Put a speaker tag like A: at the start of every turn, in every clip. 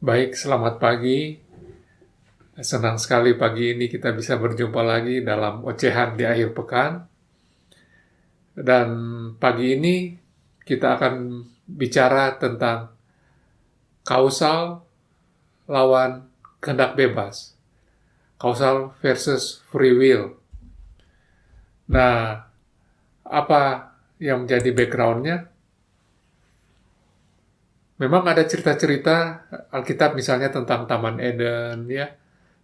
A: Baik, selamat pagi. Senang sekali pagi ini kita bisa berjumpa lagi dalam ocehan di akhir pekan. Dan pagi ini kita akan bicara tentang kausal lawan kehendak bebas. Kausal versus free will. Nah, apa yang menjadi background-nya? Memang ada cerita-cerita Alkitab misalnya tentang Taman Eden, ya,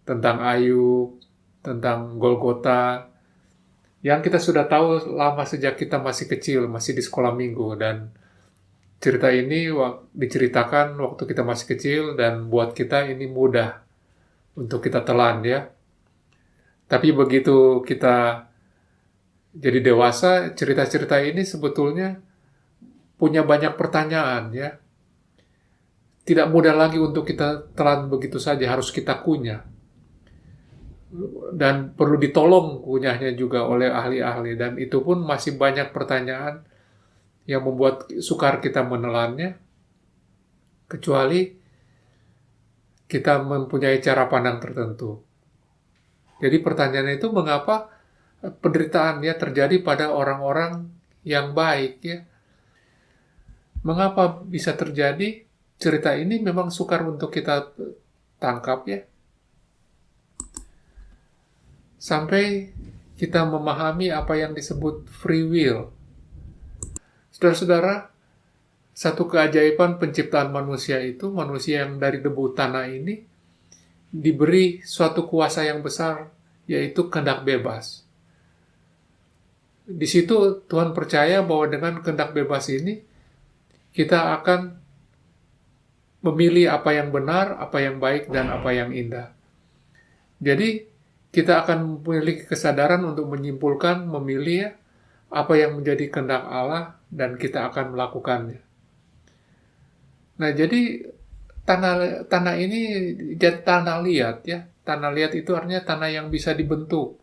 A: tentang Ayub, tentang Golgota, yang kita sudah tahu lama sejak kita masih kecil, masih di sekolah minggu. Dan cerita ini diceritakan waktu kita masih kecil dan buat kita ini mudah untuk kita telan, ya. Tapi begitu kita jadi dewasa, cerita-cerita ini sebetulnya punya banyak pertanyaan, ya. Tidak mudah lagi untuk kita telan begitu saja, harus kita kunyah. Dan perlu ditolong kunyahnya juga oleh ahli-ahli. Dan itu pun masih banyak pertanyaan yang membuat sukar kita menelannya, kecuali kita mempunyai cara pandang tertentu. Jadi pertanyaannya itu, mengapa penderitaan ya terjadi pada orang-orang yang baik, ya? Mengapa bisa terjadi? Cerita ini memang sukar untuk kita tangkap, ya. Sampai kita memahami apa yang disebut free will. Saudara-saudara, satu keajaiban penciptaan manusia itu, manusia yang dari debu tanah ini, diberi suatu kuasa yang besar, yaitu kehendak bebas. Di situ Tuhan percaya bahwa dengan kehendak bebas ini, kita akan memilih apa yang benar, apa yang baik, dan apa yang indah. Jadi, kita akan memiliki kesadaran untuk menyimpulkan, memilih apa yang menjadi kehendak Allah, dan kita akan melakukannya. Nah, jadi tanah ini jadi tanah liat, ya. Tanah liat itu artinya tanah yang bisa dibentuk.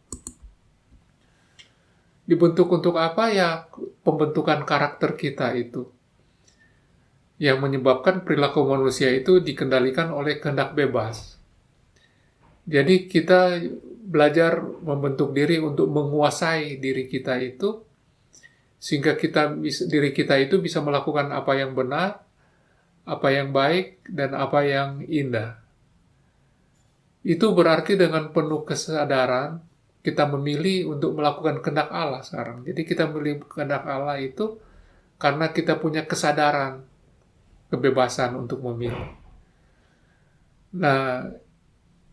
A: Dibentuk untuk apa? Ya, pembentukan karakter kita itu. Yang menyebabkan perilaku manusia itu dikendalikan oleh kehendak bebas. Jadi kita belajar membentuk diri untuk menguasai diri kita itu, sehingga diri kita itu bisa melakukan apa yang benar, apa yang baik, dan apa yang indah. Itu berarti dengan penuh kesadaran, kita memilih untuk melakukan kehendak Allah sekarang. Jadi kita memilih kehendak Allah itu karena kita punya kesadaran, kebebasan untuk memilih. Nah,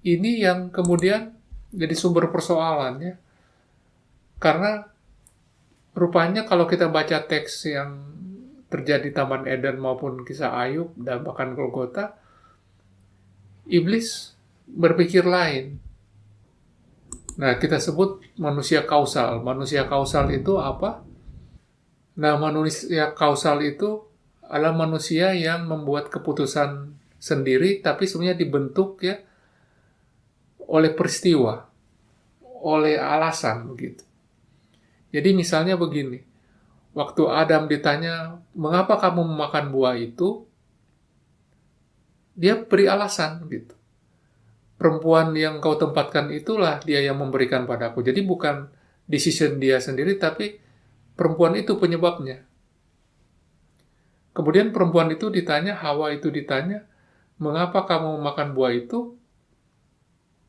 A: ini yang kemudian jadi sumber persoalannya. Karena rupanya kalau kita baca teks yang terjadi Taman Eden maupun kisah Ayub dan bahkan Golgota, iblis berpikir lain. Nah, kita sebut manusia kausal. Manusia kausal itu apa? Nah, manusia kausal itu adalah manusia yang membuat keputusan sendiri, tapi sebenarnya dibentuk ya oleh peristiwa, oleh alasan begitu. Jadi misalnya begini, waktu Adam ditanya, mengapa kamu memakan buah itu? Dia beri alasan gitu. Perempuan yang kau tempatkan itulah dia yang memberikan padaku. Jadi bukan decision dia sendiri, tapi perempuan itu penyebabnya. Kemudian perempuan itu ditanya, Hawa itu ditanya, mengapa kamu memakan buah itu?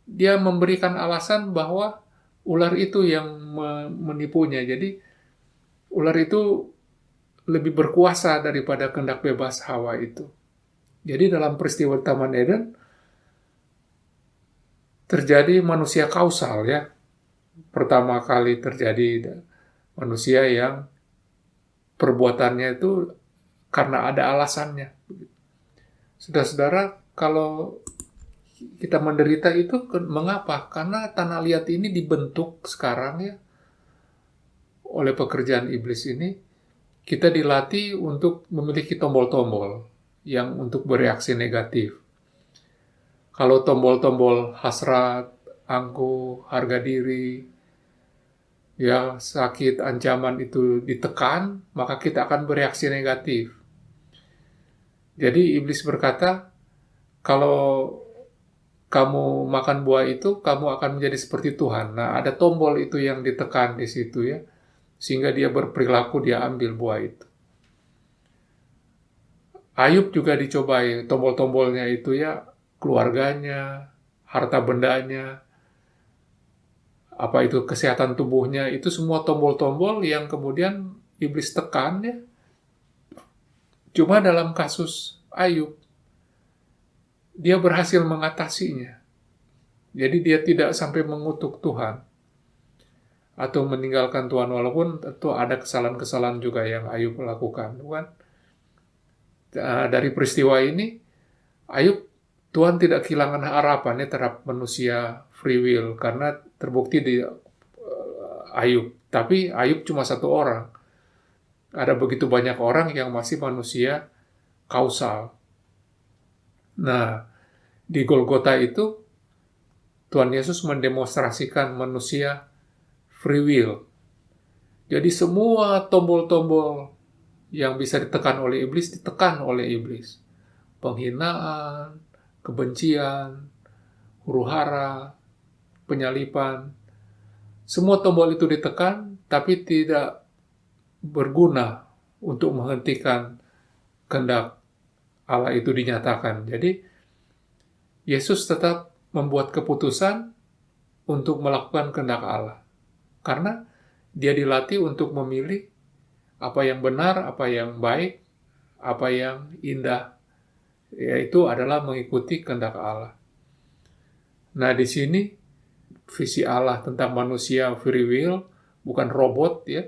A: Dia memberikan alasan bahwa ular itu yang menipunya. Jadi ular itu lebih berkuasa daripada kehendak bebas Hawa itu. Jadi dalam peristiwa Taman Eden terjadi manusia kausal ya. Pertama kali terjadi manusia yang perbuatannya itu karena ada alasannya. Saudara-saudara, kalau kita menderita itu mengapa? Karena tanah liat ini dibentuk sekarang ya oleh pekerjaan iblis ini. Kita dilatih untuk memiliki tombol-tombol yang untuk bereaksi negatif. Kalau tombol-tombol hasrat, angkuh, harga diri, ya sakit, ancaman itu ditekan, maka kita akan bereaksi negatif. Jadi iblis berkata, kalau kamu makan buah itu, kamu akan menjadi seperti Tuhan. Nah, ada tombol itu yang ditekan di situ ya, sehingga dia berperilaku, dia ambil buah itu. Ayub juga dicobai tombol-tombolnya itu ya, keluarganya, harta bendanya, apa itu kesehatan tubuhnya, itu semua tombol-tombol yang kemudian iblis tekan ya. Cuma dalam kasus Ayub, dia berhasil mengatasinya. Jadi dia tidak sampai mengutuk Tuhan atau meninggalkan Tuhan, walaupun tentu ada kesalahan-kesalahan juga yang Ayub lakukan. Bukan? Dari peristiwa ini, Ayub, Tuhan tidak kehilangan harapannya terhadap manusia free will, karena terbukti di Ayub. Tapi Ayub cuma satu orang. Ada begitu banyak orang yang masih manusia kausal. Nah, di Golgota itu, Tuhan Yesus mendemonstrasikan manusia free will. Jadi semua tombol-tombol yang bisa ditekan oleh iblis, ditekan oleh iblis. Penghinaan, kebencian, huru-hara, penyalipan. Semua tombol itu ditekan, tapi tidak berguna untuk menghentikan kehendak Allah itu dinyatakan. Jadi, Yesus tetap membuat keputusan untuk melakukan kehendak Allah. Karena dia dilatih untuk memilih apa yang benar, apa yang baik, apa yang indah. Yaitu adalah mengikuti kehendak Allah. Nah, di sini visi Allah tentang manusia free will, bukan robot ya.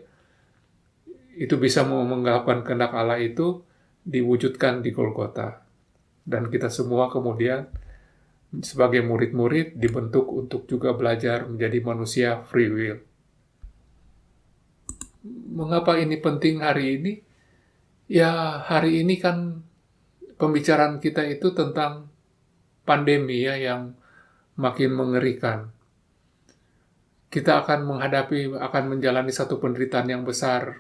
A: Itu bisa melakukan kehendak Allah itu diwujudkan di Golgota. Dan kita semua kemudian sebagai murid-murid dibentuk untuk juga belajar menjadi manusia free will. Mengapa ini penting hari ini? Ya, hari ini kan pembicaraan kita itu tentang pandemi ya, yang makin mengerikan. Kita akan menjalani satu penderitaan yang besar,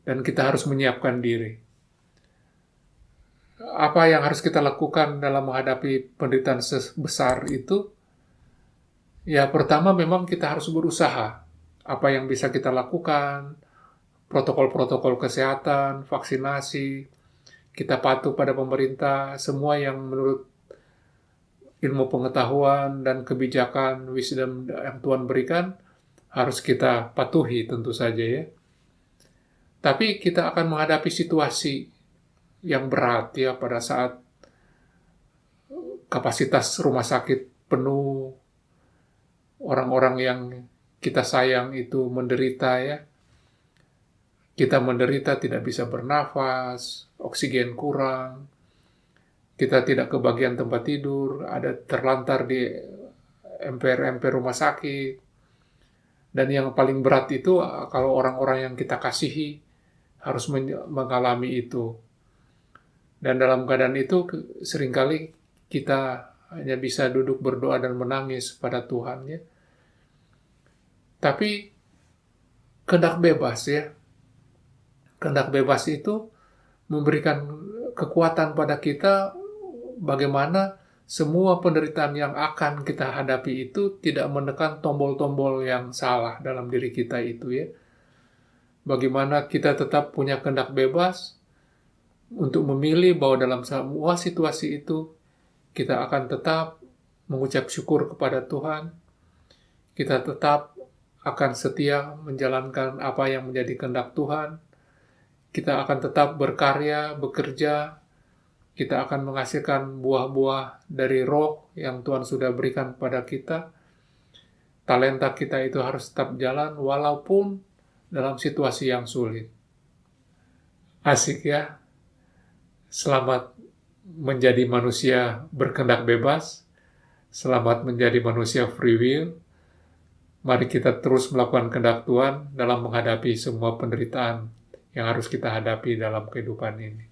A: dan kita harus menyiapkan diri. Apa yang harus kita lakukan dalam menghadapi penderitaan sebesar itu? Ya, pertama memang kita harus berusaha. Apa yang bisa kita lakukan, protokol-protokol kesehatan, vaksinasi, kita patuh pada pemerintah, semua yang menurut ilmu pengetahuan dan kebijakan, wisdom yang Tuhan berikan, harus kita patuhi tentu saja ya. Tapi kita akan menghadapi situasi yang berat ya pada saat kapasitas rumah sakit penuh, orang-orang yang kita sayang itu menderita ya. Kita menderita, tidak bisa bernafas, oksigen kurang, kita tidak kebagian tempat tidur, ada terlantar di emper-emper rumah sakit. Dan yang paling berat itu kalau orang-orang yang kita kasihi harus mengalami itu. Dan dalam keadaan itu seringkali kita hanya bisa duduk berdoa dan menangis pada Tuhan ya. Tapi kehendak bebas ya. Kehendak bebas itu memberikan kekuatan pada kita bagaimana semua penderitaan yang akan kita hadapi itu tidak menekan tombol-tombol yang salah dalam diri kita itu ya. Bagaimana kita tetap punya kehendak bebas untuk memilih bahwa dalam semua situasi itu kita akan tetap mengucap syukur kepada Tuhan. Kita tetap akan setia menjalankan apa yang menjadi kehendak Tuhan. Kita akan tetap berkarya, bekerja. Kita akan menghasilkan buah-buah dari roh yang Tuhan sudah berikan pada kita. Talenta kita itu harus tetap jalan walaupun dalam situasi yang sulit. Asik ya. Selamat menjadi manusia berkehendak bebas. Selamat menjadi manusia free will. Mari kita terus melakukan kehendak Tuhan dalam menghadapi semua penderitaan yang harus kita hadapi dalam kehidupan ini.